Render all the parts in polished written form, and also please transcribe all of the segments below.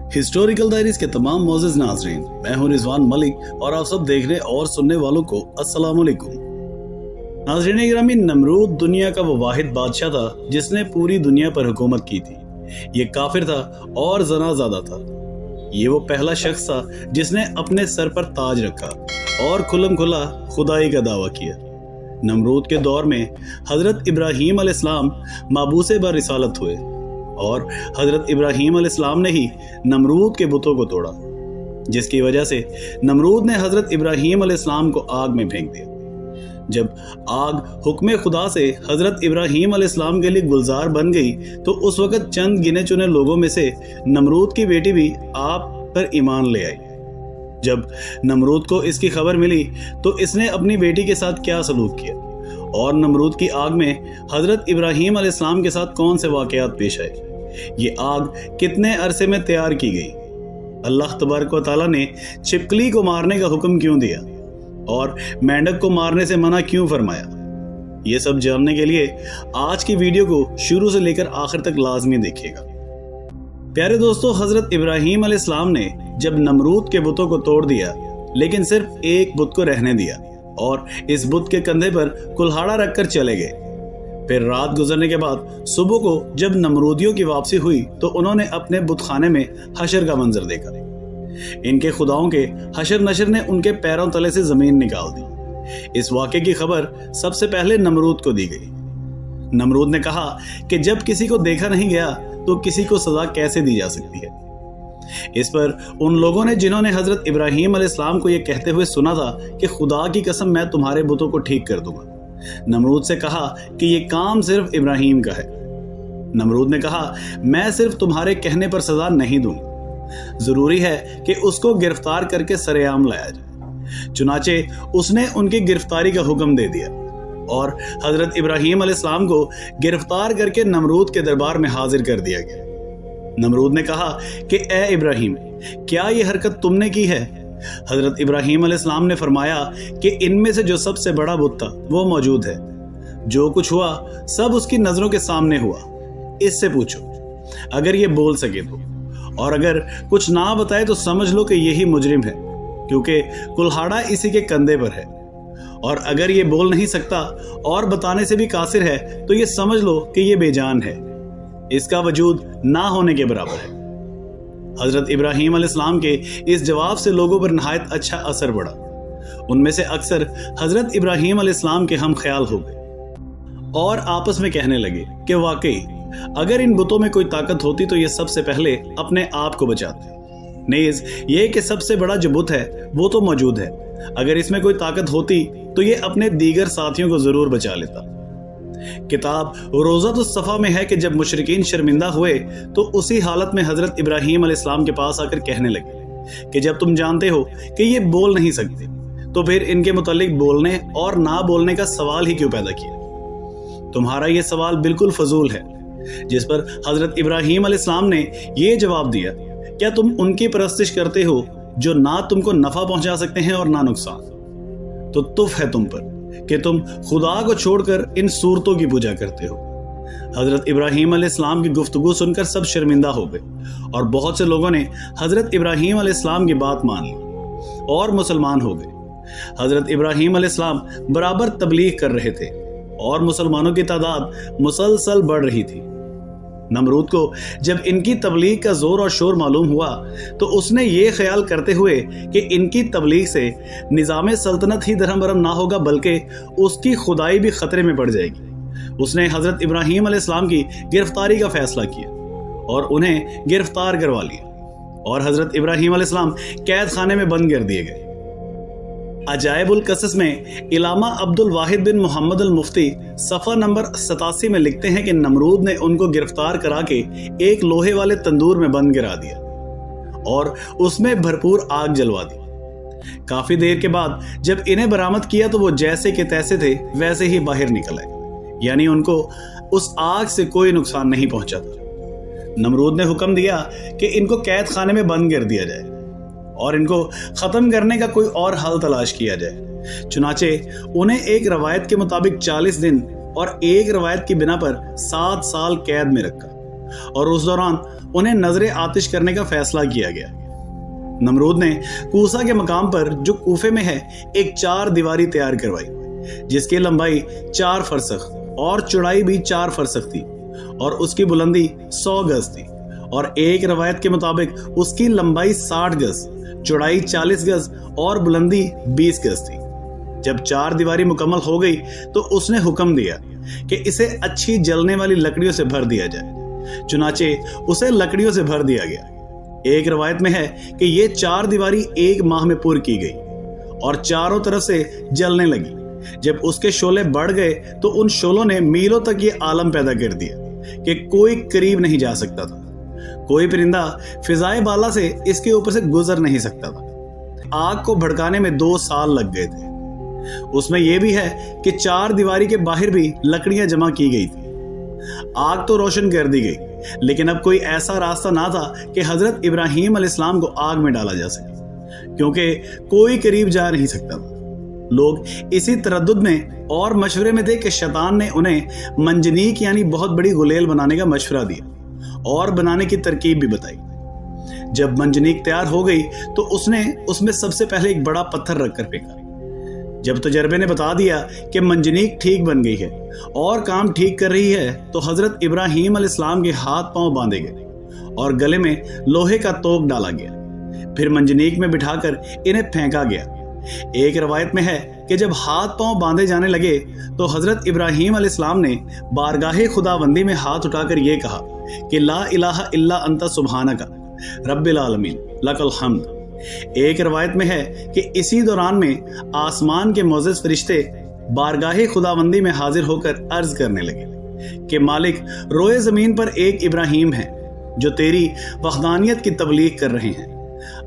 Historical diaries के तमाम मोअज़्ज़िज़ नाज़रीन, मैं हूं रिजवान मलिक और आप सब देखने और सुनने वालों को अस्सलाम वालेकुम। नाज़रीन गिरामी, नमरूद दुनिया का वो वाहिद बादशाह था जिसने पूरी दुनिया पर हुकूमत की थी। ये काफिर था और ज़नाज़ादा था। ये वो पहला शख्स था जिसने अपने सर पर ताज रखा और खुल्लम खुला खुदाई का दावा किया। नमरूद के दौर में हज़रत इब्राहीम अलैहिस्सलाम माबूसे बर रिसालत हुए और हज़रत इब्राहीम अलैहिस्सलाम ने ही नमरूद के बुतों को तोड़ा, जिसकी वजह से नमरूद ने हज़रत इब्राहीम अलैहिस्सलाम को आग में फेंक दिया। जब आग हुक्म खुदा से हज़रत इब्राहीम अलैहिस्सलाम के लिए गुलजार बन गई तो उस वक़्त चंद गिने चुने लोगों में से नमरूद की बेटी भी आप पर ईमान ले आई। जब नमरूद को इसकी खबर मिली तो इसने अपनी बेटी के साथ क्या सलूक किया और नमरूद की आग में हज़रत इब्राहीम अलैहिस्सलाम के साथ कौन से वाक़यात पेश आए, ये आग कितने अरसे में तैयार की गई, अल्लाह तबारक व तआला ने छिपकली को मारने का हुक्म क्यों दिया और मेंढक को मारने से मना क्यों फरमाया, ये सब जानने के लिए आज की वीडियो को शुरू से लेकर आखिर तक लाजमी देखिएगा। प्यारे दोस्तों, हज़रत इब्राहीम अलैहिस्सलाम ने जब नमरूद के बुतों को तोड़ दिया लेकिन सिर्फ एक बुत को रहने दिया और इस बुत के कंधे पर कुल्हाड़ा रखकर चले गए। फिर रात गुजरने के बाद सुबह को जब नमरूदियों की वापसी हुई तो उन्होंने अपने बुतखाने में हशर का मंजर देखा। इनके खुदाओं के हशर नशर ने उनके पैरों तले से जमीन निकाल दी। इस वाक़े की खबर सबसे पहले नमरूद को दी गई। नमरूद ने कहा कि जब किसी को देखा नहीं गया तो किसी को सजा कैसे दी जा सकती है। इस पर उन लोगों ने जिन्होंने हज़रत इब्राहीम अलैहिस्सलाम को यह कहते हुए सुना था कि खुदा की कसम मैं तुम्हारे बुतों को ठीक कर दूंगा, नमरूद से कहा कि ये काम सिर्फ इब्राहीम का है। नमरूद ने कहा, मैं सिर्फ तुम्हारे कहने पर सजा नहीं दूंगा, जरूरी है कि उसको गिरफ्तार करके सरेआम लाया जाए। चुनाचे उसने उनकी गिरफ्तारी का हुक्म दे दिया और हज़रत इब्राहीम अलैहिस्सलाम को गिरफ्तार करके नमरूद के दरबार में हाजिर कर दिया गया। नमरूद ने कहा कि ए इब्राहीम, क्या ये हरकत तुमने की है? हज़रत इब्राहीम अलैहिस्सलाम ने फरमाया कि इनमें से जो सबसे बड़ा बुत था वो मौजूद है। जो कुछ हुआ सब उसकी नज़रों के सामने हुआ। इससे पूछो अगर ये बोल सके तो, और अगर कुछ ना बताए तो समझ लो कि यही मुजरिम है, क्योंकि कुल्हाड़ा इसी के कंधे पर है। और अगर ये बोल नहीं सकता और बताने से भी कासिर है तो ये समझ लो कि ये बेजान है, इसका वजूद ना होने के बराबर है। हज़रत इब्राहीम अलैहिस्सलाम के इस जवाब से लोगों पर नहायत अच्छा असर पड़ा। उनमें से अक्सर हज़रत इब्राहीम अलैहिस्सलाम के हम ख्याल हो गए और आपस में कहने लगे कि वाकई अगर इन बुतों में कोई ताकत होती तो ये सबसे पहले अपने आप को बचाते। नेज़ ये कि सबसे बड़ा जो बुत है वो तो मौजूद है, अगर इसमें कोई ताकत होती तो ये अपने दीगर साथियों को जरूर बचा लेता। किताब रोज़ातुस सफ़ा में है कि जब मुशरिकीन शर्मिंदा हुए तो उसी हालत में हज़रत इब्राहीम अलैहिस्सलाम के पास आकर कहने लगे कि जब तुम जानते हो कि ये बोल नहीं सकते तो फिर इनके मुतालिक बोलने और ना बोलने का सवाल ही क्यों पैदा किया? तुम्हारा ये सवाल बिल्कुल फजूल है। जिस पर हज़रत इब्राहीम अलैहिस्सलाम ने ये जवाब दिया, क्या तुम उनकी परस्तिश करते हो जो ना तुमको नफ़ा पहुंचा सकते हैं और ना नुकसान? तो तुफ है तुम पर कि तुम खुदा को छोड़कर इन सूरतों की पूजा करते हो। हज़रत इब्राहीम अलैहिस्सलाम की गुफ्तगू सुनकर सब शर्मिंदा हो गए और बहुत से लोगों ने हज़रत इब्राहीम अलैहिस्सलाम की बात मान ली और मुसलमान हो गए। हज़रत इब्राहीम अलैहिस्सलाम बराबर तबलीग कर रहे थे और मुसलमानों की तादाद मुसलसल बढ़ रही थी। नमरूद को जब इनकी तबलीग का जोर और शोर मालूम हुआ तो उसने ये ख्याल करते हुए कि इनकी तबलीग से निज़ाम सल्तनत ही दरहम बरहम ना होगा बल्कि उसकी खुदाई भी खतरे में पड़ जाएगी, उसने हज़रत इब्राहीम अलैहिस्सलाम की गिरफ्तारी का फैसला किया और उन्हें गिरफ्तार करवा लिया और हज़रत इब्राहीम अलैहिस्सलाम कैद खाने में बंद कर दिए गए। अजाइबुल कसस में इलामा अब्दुल वाहिद बिन मोहम्मद अल मुफ्ती सफ़ा नंबर 87 में लिखते हैं कि नमरूद ने उनको गिरफ्तार करा के एक लोहे वाले तंदूर में बंद गिरा दिया और उसमें भरपूर आग जलवा दी। काफी देर के बाद जब इन्हें बरामद किया तो वो जैसे के तैसे थे वैसे ही बाहर निकल आए, यानी उनको उस आग से कोई नुकसान नहीं पहुंचा था। नमरूद ने हुक्म दिया कि इनको कैद खाने में बंद कर दिया जाए और इनको ख़त्म करने का कोई और हल तलाश किया जाए। चुनाचे उन्हें एक रवायत के मुताबिक 40 दिन और एक रवायत की बिना पर 7 साल कैद में रखा और उस दौरान उन्हें नजर आतिश करने का फैसला किया गया। नमरूद ने कूसा के मकाम पर, जो कूफे में है, एक 4 दीवारी तैयार करवाई जिसकी लंबाई 4 फरसख और चौड़ाई भी 4 फरसख थी और उसकी बुलंदी 100 गज थी और एक रवायत के मुताबिक उसकी लंबाई 60 गज, चौड़ाई 40 गज और बुलंदी 20 गज थी। जब 4 दीवारी मुकम्मल हो गई तो उसने हुक्म दिया कि इसे अच्छी जलने वाली लकड़ियों से भर दिया जाए। चुनाचे उसे लकड़ियों से भर दिया गया। एक रवायत में है कि ये 4 दीवारी 1 माह में पूरी की गई और चारों तरफ से जलने लगी। जब उसके शोले बढ़ गए तो उन शोलों ने मीलों तक ये आलम पैदा कर दिया कि कोई करीब नहीं जा सकता था। कोई परिंदा फिजाए बाला से इसके ऊपर से गुजर नहीं सकता था। आग को भड़काने में 2 साल लग गए थे। उसमें यह भी है कि 4 दीवारी के बाहर भी लकड़ियां जमा की गई थी। आग तो रोशन कर दी गई, लेकिन अब कोई ऐसा रास्ता ना था कि हजरत इब्राहीम अलैहिस्सलाम को आग में डाला जा सके, क्योंकि कोई करीब जा नहीं सकता था। लोग इसी तरद्दुद में और मशवरे में थे कि शैतान ने उन्हें मंजनीक यानी बहुत बड़ी गुलेल बनाने का मशवरा दिया और बनाने की तरकीब भी बताई। जब मंजनीक तैयार हो गई तो उसने उसमें सबसे पहले एक बड़ा पत्थर रखकर फेंका। जब तजर्बे ने बता दिया कि मंजनीक ठीक बन गई है और काम ठीक कर रही है तो हजरत इब्राहीम अलैहिस्सलाम के हाथ पांव बांधे गए और गले में लोहे का तोक डाला गया। फिर मंजनीक में बिठाकर इन्हें फेंका गया। एक रवायत में है कि जब हाथ पांव बांधे जाने लगे तो हजरत इब्राहीम अलैहिस्सलाम ने बारगाहे खुदाबंदी में हाथ उठाकर यह कहा कि ला इलाहा इल्ला अंता सुब्हानका रब्बिल आलमीन लकल हम्द। एक रवायत में है कि इसी दौरान में आसमान के मोअज़्ज़िज़ फरिश्ते बारगाहे खुदाबंदी में हाजिर होकर अर्ज करने लगे कि मालिक, रोए जमीन पर एक इब्राहीम है जो तेरी वहदानियत की तबलीग कर रहे हैं।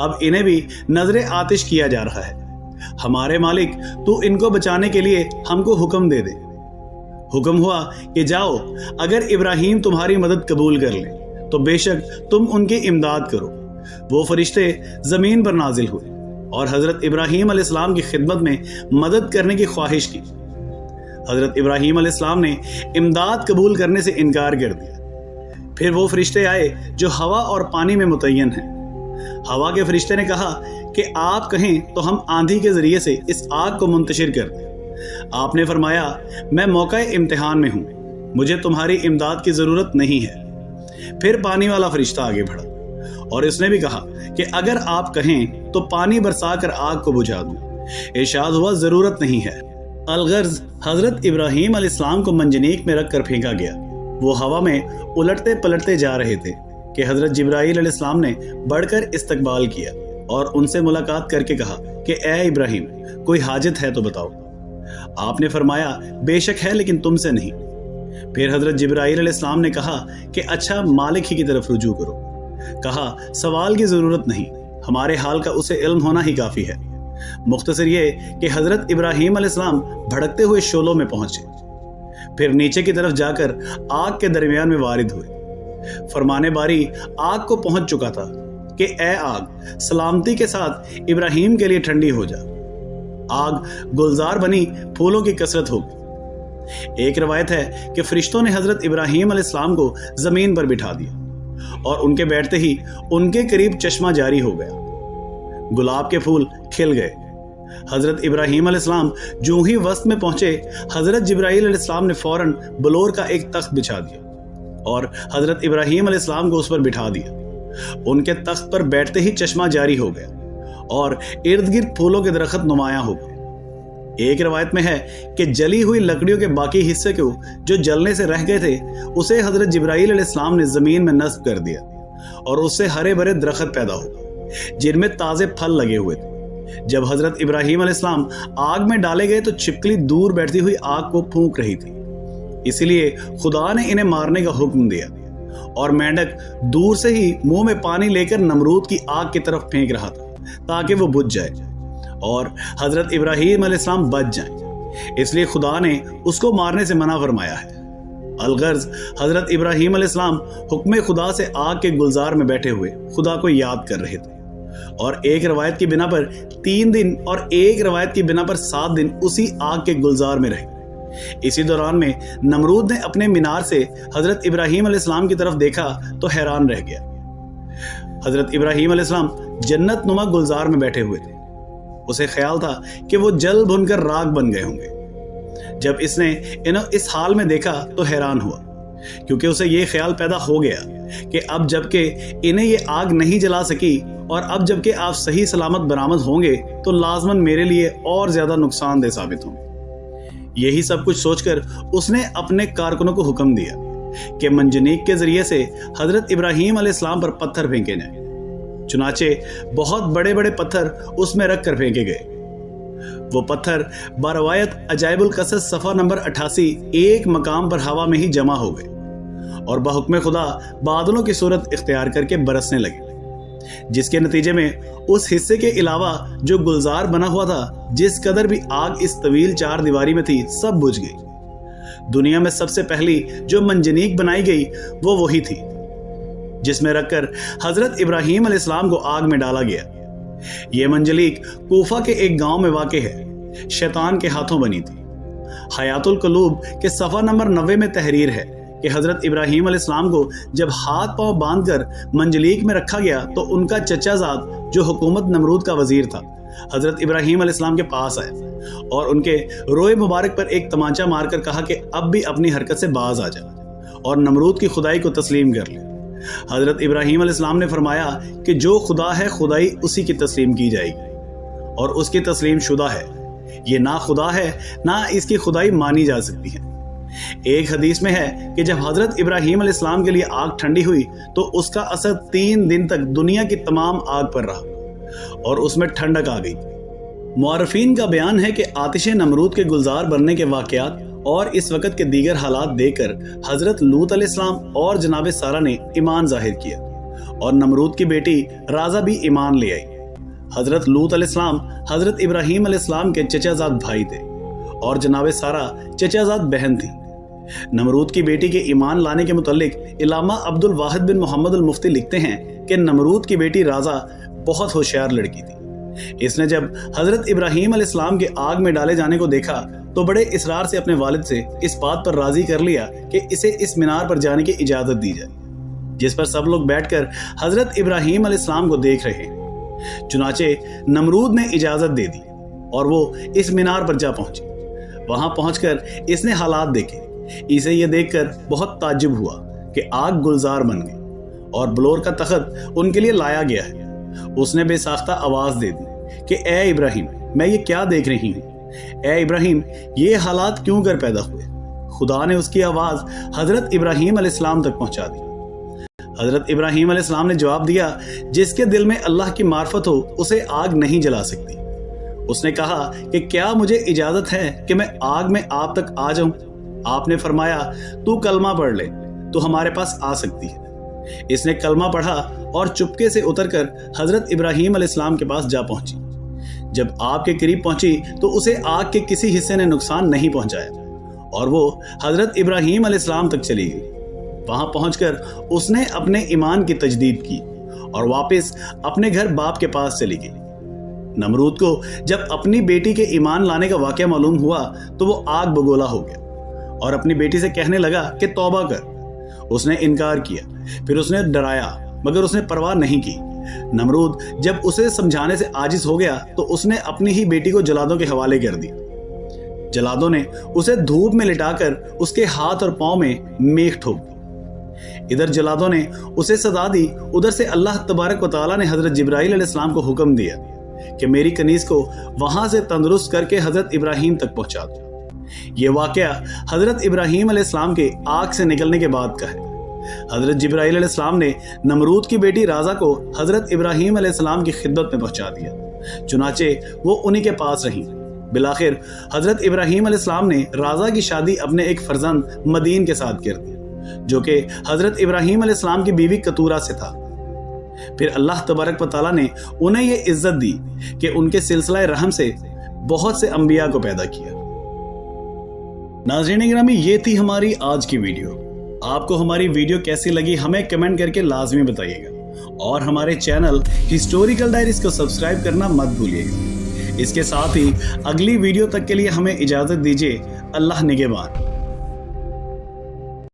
अब इन्हें भी नजर आतिश किया जा रहा है। हमारे मालिक, तू इनको बचाने के लिए हमको हुक्म दे दे। हुक्म हुआ कि जाओ, अगर इब्राहीम तुम्हारी मदद कबूल कर ले तो बेशक तुम उनकी इमदाद करो। वो फरिश्ते जमीन पर नाजिल हुए और हजरत इब्राहीम अलैहिस्सलाम की खिदमत में मदद करने की ख्वाहिश की। हजरत इब्राहीम अलैहिस्सलाम ने इमदाद कबूल करने से इनकार कर दिया। फिर वो फरिश्ते आए जो हवा और पानी में मुतय्यन हैं। हवा के फरिश्ते ने कहा कि आप कहें तो हम आंधी के जरिए से इस आग को मुंतशिर कर दें। आपने फरमाया, मैं मौका इम्तिहान में हूं, मुझे तुम्हारी इमदाद की जरूरत नहीं है। फिर पानी वाला फरिश्ता आगे बढ़ा और इसने भी कहा कि अगर आप कहें तो पानी बरसाकर आग को बुझा दूं। इरशाद हुआ, जरूरत नहीं है। अलगर्ज हजरत इब्राहीम अलैहिस्सलाम को मंजनीक में रखकर फेंका गया। वो हवा में उलटते पलटते जा रहे थे कि हजरत जिब्राईल अलैहिस्सलाम ने बढ़कर इस्तकबाल किया और उनसे मुलाकात करके कहा कि ए इब्राहीम, कोई हाजत है तो बताओ। आपने फरमाया, बेशक है, लेकिन तुमसे नहीं। फिर हजरत जिब्राईल अलैहिस्सलाम ने कहा कि अच्छा, मालिक ही की तरफ रुजू करो। कहा, सवाल की जरूरत नहीं, हमारे हाल का उसे इल्म होना ही काफी है। मुख्तसर ये कि हजरत इब्राहीम अलैहिस्सलाम भड़कते हुए शोलों में पहुंचे, फिर नीचे की तरफ जाकर आग के दरमियान में वारिद हुए। फरमाने बारी आग को पहुंच चुका था कि ए आग, सलामती के साथ इब्राहीम के लिए ठंडी हो जा। आग गुलजार बनी, फूलों की कसरत हो गई। एक रवायत है कि फरिश्तों ने हजरत इब्राहीम अलैहिस्सलाम को जमीन पर बिठा दिया और उनके बैठते ही उनके करीब चश्मा जारी हो गया। गुलाब के फूल खिल गए। हजरत इब्राहीम अलैहिस्सलाम जो ही वस्त में पहुंचे, हजरत जिब्राईल अलैहिस्सलाम ने फौरन बलोर का एक तख्त बिछा दिया और हजरत इब्राहीम अलैहिस्सलाम को उस पर बिठा दिया। उनके तख्त पर बैठते ही चश्मा जारी हो गया और इर्द गिर्द फूलों के दरख्त नुमायां हो गए। एक रवायत में है कि जली हुई लकड़ियों के बाकी हिस्से को जो जलने से रह गए थे, उसे हजरत जिब्राईल अलैहिस्सलाम ने जमीन में नस्ब कर दिया और उससे हरे भरे दरख्त पैदा हो गए जिनमें ताजे फल लगे हुए थे। जब हजरत इब्राहीम अलैहिस्सलाम आग में डाले गए तो छिपकली दूर बैठती हुई आग को फूंक रही थी, इसलिए खुदा ने इन्हें मारने का हुक्म दिया और मेंढक दूर से ही मुंह में पानी लेकर नमरूद की आग की तरफ फेंक रहा था ताकि वो बुझ जाए और हजरत इब्राहीम अलैहिस्सलाम बच जाएं। इसलिए खुदा ने उसको मारने से मना फरमाया है। अलगर्ज हजरत इब्राहीम अलैहिस्सलाम हुक्म खुदा से आग के गुलजार में बैठे हुए खुदा को याद कर रहे थे और एक रवायत की बिना पर 3 दिन और एक रवायत की बिना पर 7 दिन उसी आग के गुलजार में रहे इसी दौरान में नमरूद ने अपने मीनार से हजरत इब्राहीम अलैहिस्सलाम की तरफ देखा तो हैरान रह गया। हजरत इब्राहीम अलैहिस्सलाम जन्नत नुमा गुलजार में बैठे हुए थे। उसे ख्याल था कि वो जल भुनकर राख बन गए होंगे। जब इसने इन्हें इस हाल में देखा तो हैरान हुआ, क्योंकि उसे ये ख्याल पैदा हो गया कि अब जबकि इन्हें ये आग नहीं जला सकी और अब जबकि आप सही सलामत बरामद होंगे तो लाजमन मेरे लिए और ज्यादा नुकसानदेह साबित होंगे। यही सब कुछ सोचकर उसने अपने कारकुनों को हुक्म दिया कि मंजनीक के जरिए से हजरत इब्राहीम अलैहिस्सलाम पर पत्थर फेंके जाएं। चुनाचे बहुत बड़े बड़े पत्थर उसमें रख कर फेंके गए। वो पत्थर बरवायत अजाइबुल कसस सफ़ा नंबर 88 एक मकाम पर हवा में ही जमा हो गए और बहुक्म खुदा बादलों की सूरत इख्तियार करके बरसने लगे, जिसके नतीजे में उस हिस्से के अलावा जो गुलजार बना हुआ था, जिस कदर भी आग इस तवील चार दीवारी में थी, सब बुझ गई। दुनिया में सबसे पहली जो मंजनीक बनाई गई वो वही थी जिसमें रखकर हजरत इब्राहीम अलैहिस्सलाम को आग में डाला गया। यह मंजलीक कूफा के एक गांव में वाक़ है, शैतान के हाथों बनी थी। हयातुल कुलूब के सफ़ा नंबर 90 में तहरीर है कि हजरत इब्राहीम अलैहिस्सलाम को जब हाथ पांव बांधकर मंजलीक में रखा गया तो उनका चचाजाद जो हुकूमत नमरूद का वजीर था, हजरत इब्राहीम अलैहिस्सलाम के पास आया और उनके रोए मुबारक पर एक तमाचा मारकर कहा कि अब भी अपनी हरकत से बाज आ जा और नमरूद की खुदाई को तस्लीम कर ले। हजरत इब्राहीम अलैहिस्सलाम ने फरमाया कि जो खुदा है खुदाई उसी की तस्लीम की जाएगी और उसकी तस्लीम शुदा है। ये ना खुदा है ना इसकी खुदाई मानी जा सकती है। एक हदीस में है कि जब हजरत इब्राहीम अलैहिस्सलाम के लिए आग ठंडी हुई तो उसका असर 3 दिन तक दुनिया की तमाम आग पर रहा और उसमें ठंडक आ गई। मुआरफीन का बयान है कि आतिश नमरूद के गुलजार बनने के वाक़यात और इस वक्त के दीगर हालात देखकर हजरत लूत अलैहिस्सलाम और जनाब सारा ने ईमान जाहिर किया और नमरूद की बेटी राजा भी ईमान ले आई। हजरत लूत अलैहिस्सलाम हजरत इब्राहीम अलैहिस्सलाम के चचाजाद भाई थे और जनाब सारा चचाजाद बहन थी। नमरूद की बेटी के ईमान लाने के मुतल्लिक इलामा अब्दुल वाहिद बिन मोहम्मद अल मुफ्ती लिखते हैं कि नमरूद की बेटी राजा बहुत होशियार लड़की थी। इसने जब हजरत इब्राहीम अलैहिस्सलाम के आग में डाले जाने को देखा तो बड़े इसरार से अपने वालिद से इस बात पर राजी कर लिया कि इसे इस मीनार पर जाने की इजाजत दी जाए, जिस पर सब लोग बैठकर हजरत इब्राहीम अलैहिस्सलाम को देख रहे हैं। चुनाचे नमरूद ने इजाजत दे दी और वो इस मीनार पर जा पहुंची। वहां पहुंचकर इसने हालात देखे। इसे ये देखकर बहुत ताज्जुब हुआ कि आग गुलजार बन गई और बलोर का तख्त उनके लिए लाया गया है। उसने बेसाख्ता आवाज दे दी कि ए इब्राहीम, मैं ये क्या देख रही हूँ? ए इब्राहीम, ये हालात क्यों कर पैदा हुए? खुदा ने उसकी आवाज हजरत इब्राहीम अलैहिस्सलाम तक पहुंचा दी। हजरत इब्राहीम अलैहिस्सलाम ने जवाब दिया, जिसके दिल में अल्लाह की मार्फत हो उसे आग नहीं जला सकती। उसने कहा कि क्या मुझे इजाजत है कि मैं आग में आप तक आ जाऊं? आपने फरमाया, तू कलमा पढ़ ले तो हमारे पास आ सकती है। इसने कलमा पढ़ा और चुपके से उतरकर हजरत इब्राहीम अलैहिस्सलाम के पास जा पहुंची। जब आग के करीब पहुंची तो उसे आग के किसी हिस्से ने नुकसान नहीं पहुंचाया और वो हजरत इब्राहीम अलैहिस्सलाम तक चली गई। वहां पहुंचकर उसने अपने ईमान की तजदीद की और वापस अपने घर बाप के पास चली गई। नमरूद को जब अपनी बेटी के ईमान लाने का वाकया मालूम हुआ तो वो आग बगोला हो गया और अपनी बेटी से कहने लगा कि तौबा कर। उसने इनकार किया, फिर उसने डराया, मगर उसने परवाह नहीं की। नमरूद जब उसे समझाने से आजिज हो गया तो उसने अपनी ही बेटी को जलादों के हवाले कर दिया। जलादों ने उसे धूप में लिटाकर उसके हाथ और पांव में मेख ठोक दी। इधर जलादों ने उसे सजा दी, उधर से अल्लाह तबारक व तआला ने हजरत जिब्राईल अलैहिस्सलाम को हुक्म दिया कि मेरी कनीज को वहां से तंदुरुस्त करके हजरत इब्राहीम तक पहुंचा दो। यह वाकया हजरत इब्राहीम अलैहिस्सलाम के आग से निकलने के बाद का है। हजरत जिब्राईल अलैहिस्सलाम ने नमरूद की बेटी राजा को हजरत इब्राहीम अलैहिस्सलाम की खिदमत में पहुंचा दिया। चुनाचे वो उन्हीं के पास रही। बिलाखिर हजरत इब्राहीम अलैहिस्सलाम ने राजा की शादी अपने एक फर्जंद मदीन के साथ कर दी, जो कि हजरत इब्राहीम अलैहिस्सलाम की बीवी कतूरा से था। फिर अल्लाह तबारक व तआला ने उन्हें ये इज्जत दी कि उनके सिलसिला रहम से बहुत से अंबिया को पैदा किया। नाज़रीन गिरामी, ये थी हमारी आज की वीडियो। आपको हमारी वीडियो कैसी लगी हमें कमेंट करके लाजमी बताइएगा और हमारे चैनल हिस्टोरिकल डायरीज को सब्सक्राइब करना मत भूलिएगा। इसके साथ ही अगली वीडियो तक के लिए हमें इजाजत दीजिए। اللہ نگہبان۔